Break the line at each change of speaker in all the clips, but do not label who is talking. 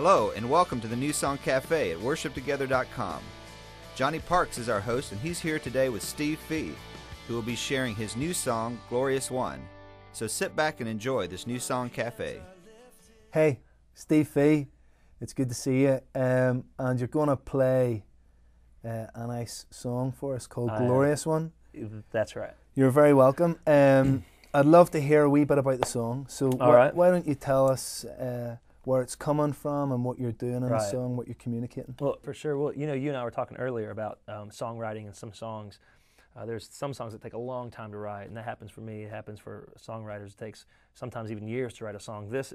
Hello, and welcome to the New Song Cafe at worshiptogether.com. Johnny Parks is our host, and he's here today with Steve Fee, who will be sharing his new song, Glorious One. So sit back and enjoy this New Song Cafe.
Hey, Steve Fee, it's good to see you. And you're going to play a nice song for us called Glorious One.
That's right.
You're very welcome. I'd love to hear a wee bit about the song. So why don't you tell us where it's coming from and what you're doing in the song, what you're communicating?
Well, for sure. Well, you and I were talking earlier about songwriting and some songs. There's some songs that take a long time to write, and that happens for me. It happens for songwriters. It takes sometimes even years to write a song. This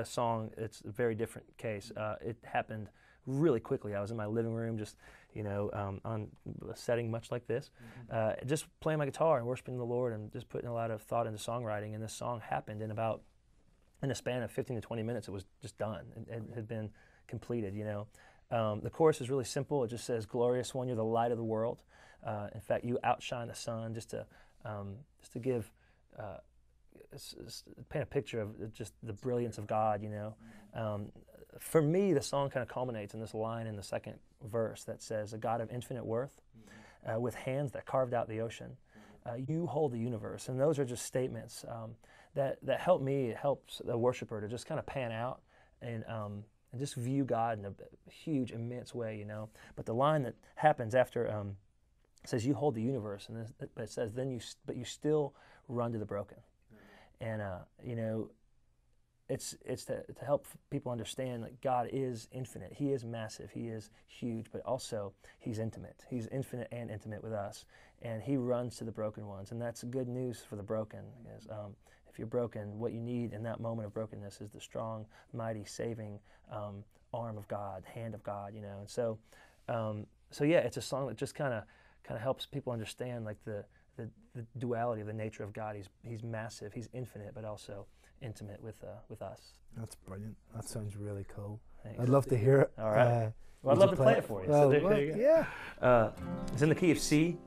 song, it's a very different case. It happened really quickly. I was in my living room just, on a setting much like this, just playing my guitar and worshiping the Lord and just putting a lot of thought into songwriting, and this song happened in a span of 15 to 20 minutes. It was just done. It had been completed, The chorus is really simple. It just says, "Glorious One, you're the light of the world. In fact, you outshine the sun," just to give, paint a picture of just the brilliance of God, For me, the song kind of culminates in this line in the second verse that says, "A God of infinite worth, with hands that carved out the ocean, you hold the universe." And those are just statements that help me. It helps the worshiper to just kind of pan out and just view God in a huge, immense way, But the line that happens after says, "You hold the universe," and but it says, "But you still run to the broken," and it's to help people understand that God is infinite. He is massive. He is huge, but also He's intimate. He's infinite and intimate with us, and He runs to the broken ones, and that's good news for the broken. Because if you're broken, what you need in that moment of brokenness is the strong, mighty, saving arm of God, hand of God. And so it's a song that just kind of helps people understand like the duality of the nature of God. He's massive. He's infinite, but also intimate with us.
That's brilliant. That sounds really cool.
Thanks.
I'd love to hear it.
All right. I'd love to play it for you.
Well,
there you go.
Yeah.
It's in the key of C.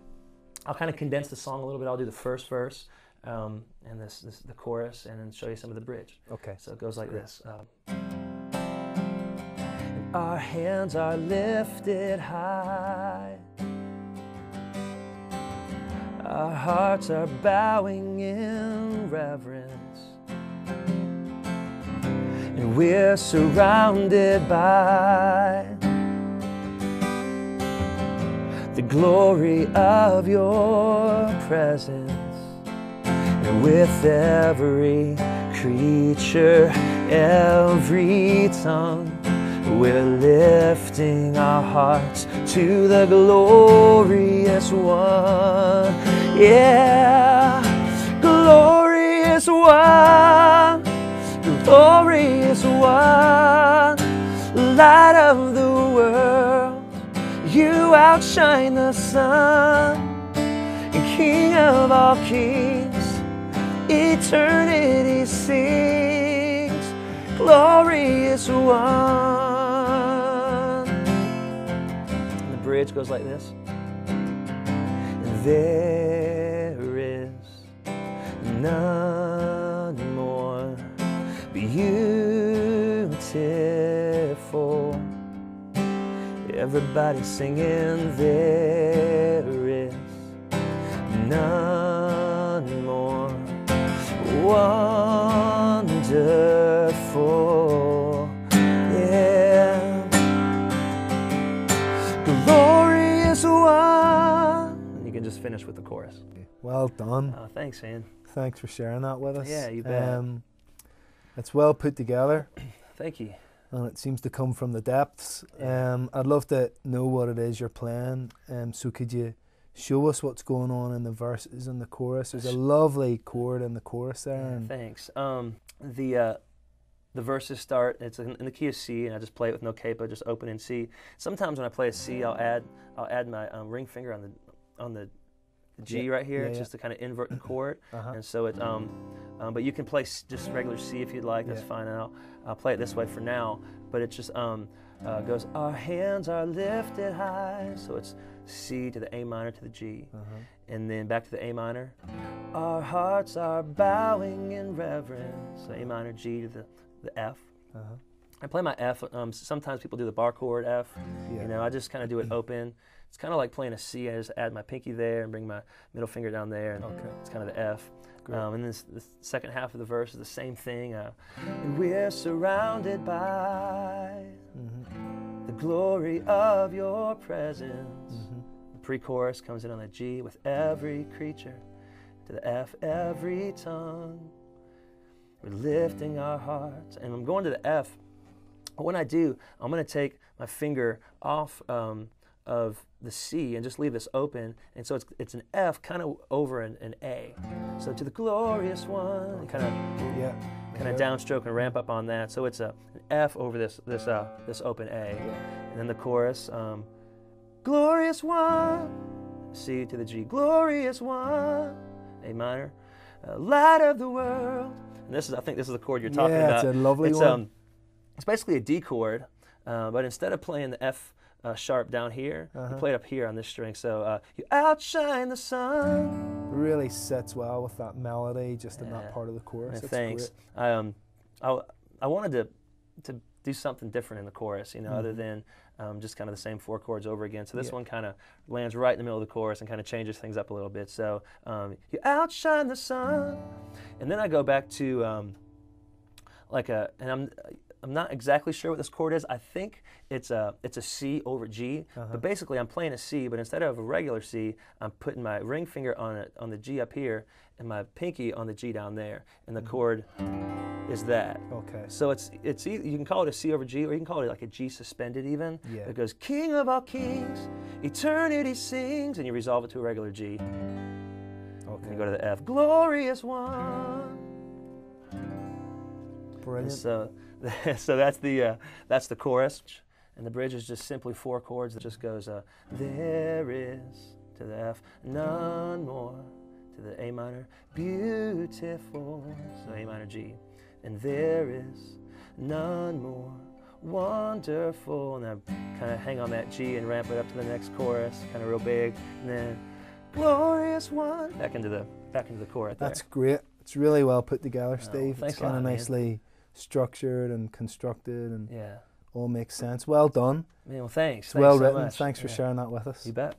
I'll kind of condense the song a little bit. I'll do the first verse and the chorus, and then show you some of the bridge.
Okay.
So it goes like this. Our hands are lifted high. Our hearts are bowing in reverence. And we're surrounded by the glory of your presence. And with every creature, every tongue, we're lifting our hearts to the glorious one. Yeah, glorious one, glorious one, light of the world, you outshine the sun, King of all kings, eternity sings, glorious one. And the bridge goes like this. There is none more beautiful. Everybody singing, there is none more wonderful. Yeah, glorious one. You can just finish with the chorus.
Well done.
Thanks, man.
Thanks for sharing that with us.
Yeah, you bet.
It's well put together.
Thank you.
And it seems to come from the depths. I'd love to know what it is you're playing. So could you show us what's going on in the verses and the chorus? There's a lovely chord in the chorus there.
Thanks. The verses start. It's in the key of C, and I just play it with no capo, just open in C. Sometimes when I play a C, I'll add my ring finger on the G right here, just to kind of invert the chord. And so it's but you can play just regular C if you'd like. That's fine. And I'll play it this way for now. But it just goes, our hands are lifted high. So it's C to the A minor to the G, and then back to the A minor. Our hearts are bowing in reverence. So A minor, G to the F, I play my F. Sometimes people do the bar chord F.
Yeah.
You know, I just kind of do it open. It's kind of like playing a C. I just add my pinky there and bring my middle finger down there, and
Okay.
it's kind of the F.
Great.
And then the second half of the verse is the same thing. And we're surrounded by the glory of your presence. The pre-chorus comes in on the G with every creature, to the F, every tongue. We're lifting our hearts. And I'm going to the F. When I do, I'm going to take my finger off of the C and just leave this open. And so it's an F kind of over an A. So to the glorious one, kind of downstroke and ramp up on that. So it's an F over this open A. And then the chorus, glorious one, C to the G, glorious one, A minor, light of the world. And I think this is the chord you're talking about.
Yeah, it's a lovely one.
It's basically a D chord, but instead of playing the F sharp down here, you play it up here on this string. So you outshine the sun.
Really sits well with that melody, just in that part of the chorus.
Yeah, thanks. I wanted to do something different in the chorus, you know, other than just kind of the same 4 chords over again. So this one kind of lands right in the middle of the chorus and kind of changes things up a little bit. So you outshine the sun, and then I go back to and I'm not exactly sure what this chord is. I think it's a C over G, but basically I'm playing a C, but instead of a regular C, I'm putting my ring finger on the G up here and my pinky on the G down there, and the chord is that.
Okay.
So it's you can call it a C over G, or you can call it like a G suspended even.
Yeah.
It goes, King of all kings, eternity sings, and you resolve it to a regular G.
Okay.
And you go to the F, glorious one.
Brilliant.
So that's the chorus, and the bridge is just simply 4 chords that just goes there is to the F, none more to the A minor, beautiful, so A minor G, and there is none more wonderful, and I kind of hang on that G and ramp it up to the next chorus, kind of real big, and then glorious one, back into the chorus.
That's great. It's really well put together, Steve.
Thanks
it's
a lot,
kind of
man.
nicely structured and constructed, and
Yeah.
all makes sense. Well done.
Man, well, thanks.
It's well
so
written.
much.
Thanks for sharing that with us.
You bet.